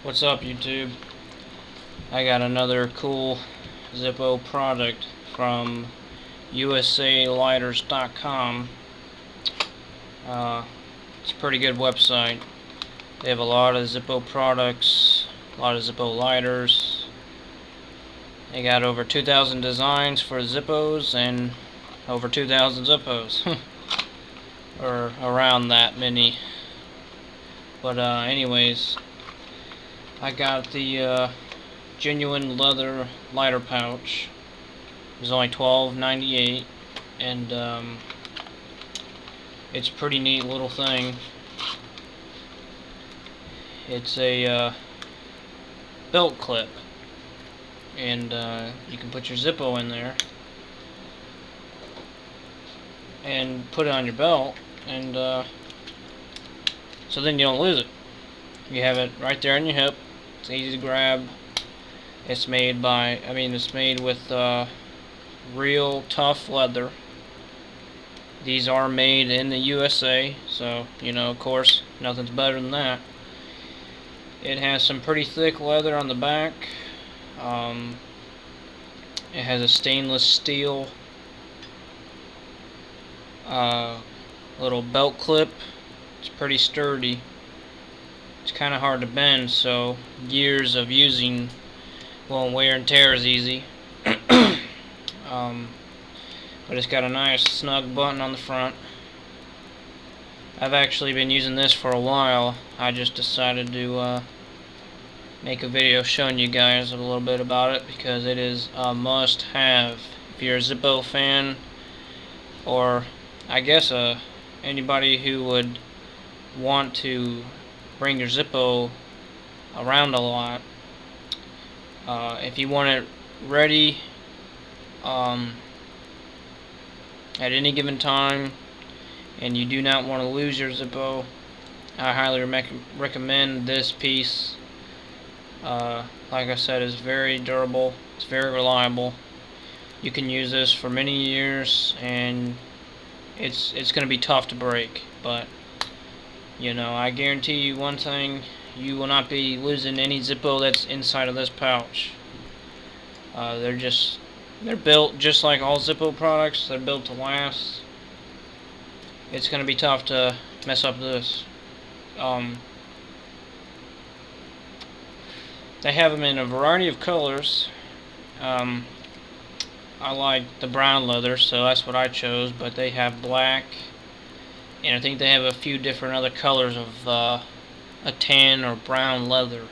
What's up, YouTube? I got another cool Zippo product from usalighters.com. It's a pretty good website. They have a lot of Zippo products, a lot of Zippo lighters. They got over 2,000 designs for Zippos and over 2,000 Zippos. Or around that many. But anyways, I got the genuine leather lighter pouch. It was only $12.98, and it's a pretty neat little thing. It's a belt clip, and you can put your Zippo in there and put it on your belt, and so then you don't lose it. You have it right there on your hip. It's easy to grab. It's made with real tough leather. These are made in the USA, so of course, nothing's better than that. It has some pretty thick leather on the back. It has a stainless steel little belt clip. It's pretty sturdy. It's kind of hard to bend, so years of using won't wear and tear as easy. But it's got a nice snug button on the front. I've actually been using this for a while. I just decided to make a video showing you guys a little bit about it because it is a must-have. If you're a Zippo fan, or I guess anybody who would want to bring your Zippo around a lot, if you want it ready at any given time and you do not want to lose your Zippo, I highly recommend this piece. Like I said, it's very durable, it's very reliable. You can use this for many years, and it's going to be tough to break, but I guarantee you one thing: you will not be losing any Zippo that's inside of this pouch. They're built just like all Zippo products. They're built to last. It's going to be tough to mess up this. They have them in a variety of colors. I like the brown leather, so that's what I chose, but they have black, and I think they have a few different other colors of a tan or brown leather.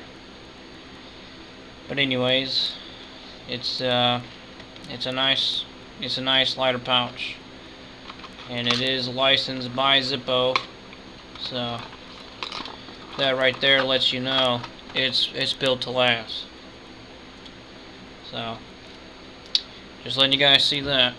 But anyways, it's a nice lighter pouch, and it is licensed by Zippo, so that right there lets you know it's built to last. So just letting you guys see that.